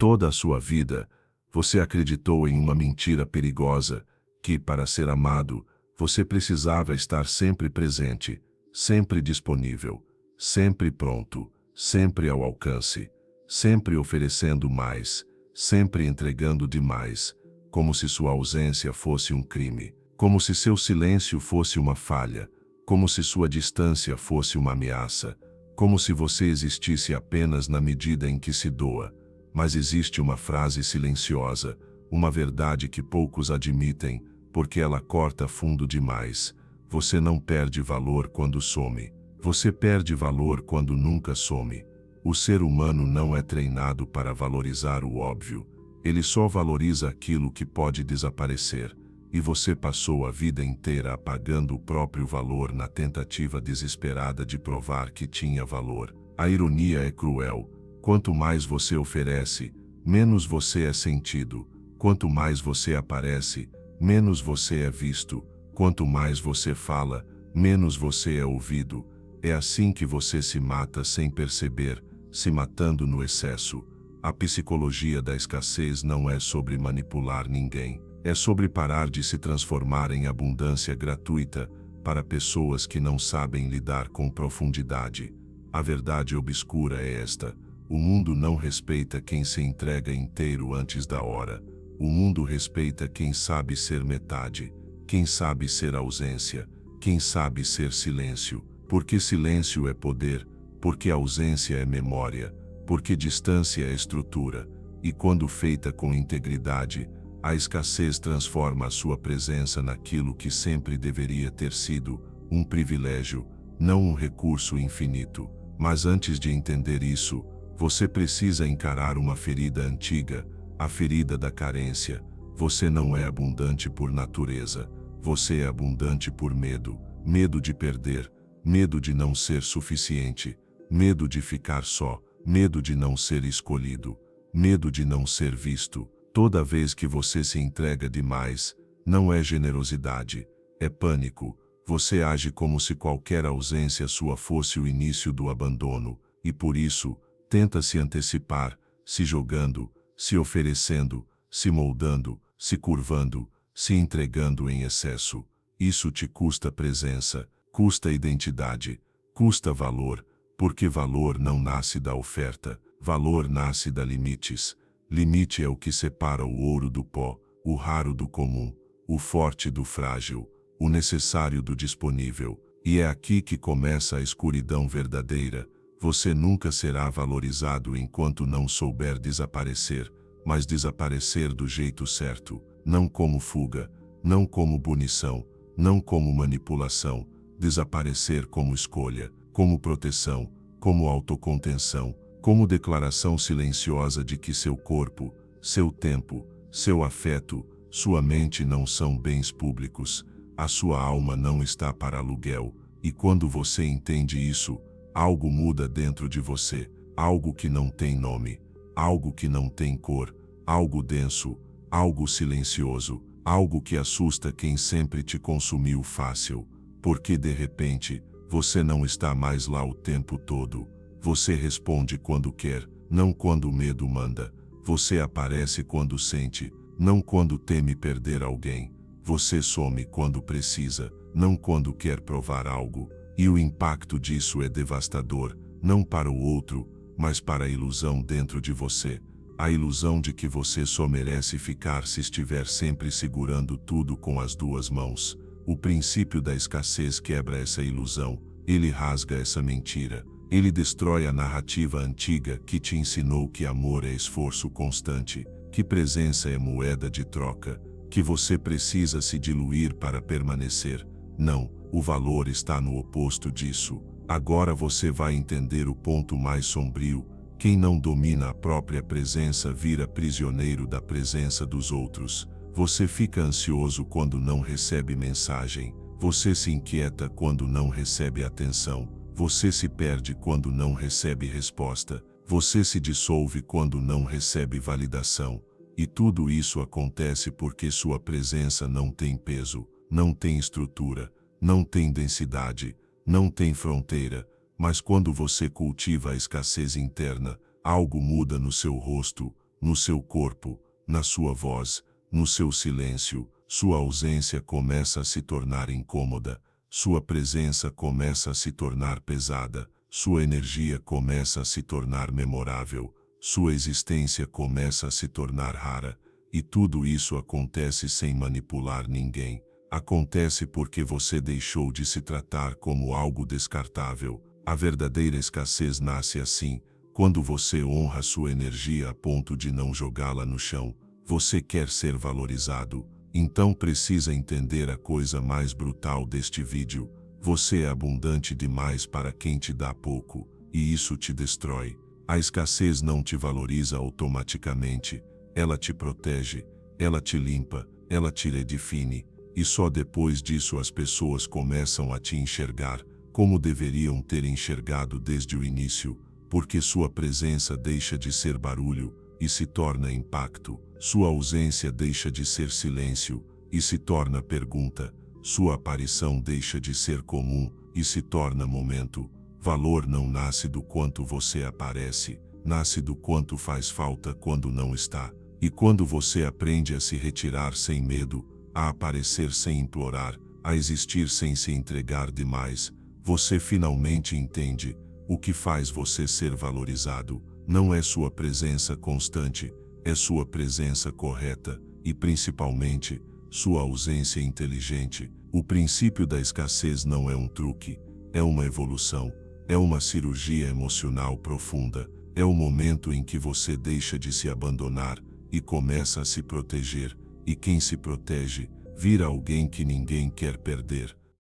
Toda a sua vida, você acreditou em uma mentira perigosa, que, para ser amado, você precisava estar sempre presente, sempre disponível, sempre pronto, sempre ao alcance, sempre oferecendo mais, sempre entregando demais, como se sua ausência fosse um crime, como se seu silêncio fosse uma falha, como se sua distância fosse uma ameaça, como se você existisse apenas na medida em que se doa. Mas existe uma frase silenciosa, uma verdade que poucos admitem, porque ela corta fundo demais. Você não perde valor quando some. Você perde valor quando nunca some. O ser humano não é treinado para valorizar o óbvio. Ele só valoriza aquilo que pode desaparecer. E você passou a vida inteira apagando o próprio valor na tentativa desesperada de provar que tinha valor. A ironia é cruel. Quanto mais você oferece, menos você é sentido. Quanto mais você aparece, menos você é visto. Quanto mais você fala, menos você é ouvido. É assim que você se mata sem perceber, se matando no excesso. A psicologia da escassez não é sobre manipular ninguém. É sobre parar de se transformar em abundância gratuita para pessoas que não sabem lidar com profundidade. A verdade obscura é esta: o mundo não respeita quem se entrega inteiro antes da hora. O mundo respeita quem sabe ser metade, quem sabe ser ausência, quem sabe ser silêncio. Porque silêncio é poder, porque ausência é memória, porque distância é estrutura. E quando feita com integridade, a escassez transforma a sua presença naquilo que sempre deveria ter sido, um privilégio, não um recurso infinito. Mas antes de entender isso, você precisa encarar uma ferida antiga, a ferida da carência. Você não é abundante por natureza, você é abundante por medo. Medo de perder, medo de não ser suficiente, medo de ficar só, medo de não ser escolhido, medo de não ser visto. Toda vez que você se entrega demais, não é generosidade, é pânico. Você age como se qualquer ausência sua fosse o início do abandono, e por isso, tenta se antecipar, se jogando, se oferecendo, se moldando, se curvando, se entregando em excesso. Isso te custa presença, custa identidade, custa valor, porque valor não nasce da oferta, valor nasce da limites. Limite é o que separa o ouro do pó, o raro do comum, o forte do frágil, o necessário do disponível. E é aqui que começa a escuridão verdadeira. Você nunca será valorizado enquanto não souber desaparecer, mas desaparecer do jeito certo, não como fuga, não como punição, não como manipulação, desaparecer como escolha, como proteção, como autocontenção, como declaração silenciosa de que seu corpo, seu tempo, seu afeto, sua mente não são bens públicos, a sua alma não está para aluguel, e quando você entende isso, algo muda dentro de você, algo que não tem nome, algo que não tem cor, algo denso, algo silencioso, algo que assusta quem sempre te consumiu fácil, porque de repente, você não está mais lá o tempo todo. Você responde quando quer, não quando o medo manda. Você aparece quando sente, não quando teme perder alguém. Você some quando precisa, não quando quer provar algo. E o impacto disso é devastador, não para o outro, mas para a ilusão dentro de você. A ilusão de que você só merece ficar se estiver sempre segurando tudo com as duas mãos. O princípio da escassez quebra essa ilusão, ele rasga essa mentira. Ele destrói a narrativa antiga que te ensinou que amor é esforço constante, que presença é moeda de troca, que você precisa se diluir para permanecer. Não, o valor está no oposto disso. Agora você vai entender o ponto mais sombrio: quem não domina a própria presença vira prisioneiro da presença dos outros. Você fica ansioso quando não recebe mensagem, você se inquieta quando não recebe atenção. Você se perde quando não recebe resposta, você se dissolve quando não recebe validação. E tudo isso acontece porque sua presença não tem peso, não tem estrutura, não tem densidade, não tem fronteira. Mas quando você cultiva a escassez interna, algo muda no seu rosto, no seu corpo, na sua voz, no seu silêncio. Sua ausência começa a se tornar incômoda, sua presença começa a se tornar pesada, sua energia começa a se tornar memorável, sua existência começa a se tornar rara, e tudo isso acontece sem manipular ninguém. Acontece porque você deixou de se tratar como algo descartável. A verdadeira escassez nasce assim, quando você honra sua energia a ponto de não jogá-la no chão. Você quer ser valorizado, então precisa entender a coisa mais brutal deste vídeo. Você é abundante demais para quem te dá pouco, e isso te destrói. A escassez não te valoriza automaticamente, ela te protege, ela te limpa, ela te redefine, e só depois disso as pessoas começam a te enxergar como deveriam ter enxergado desde o início, porque sua presença deixa de ser barulho e se torna impacto, sua ausência deixa de ser silêncio e se torna pergunta, sua aparição deixa de ser comum e se torna momento. Valor não nasce do quanto você aparece, nasce do quanto faz falta quando não está. E quando você aprende a se retirar sem medo, a aparecer sem implorar, a existir sem se entregar demais, você finalmente entende: o que faz você ser valorizado não é sua presença constante, é sua presença correta e, principalmente, sua ausência inteligente. O princípio da escassez não é um truque, é uma evolução, é uma cirurgia emocional profunda, é o momento em que você deixa de se abandonar e começa a se proteger, e quem se protege vira alguém que ninguém quer perder.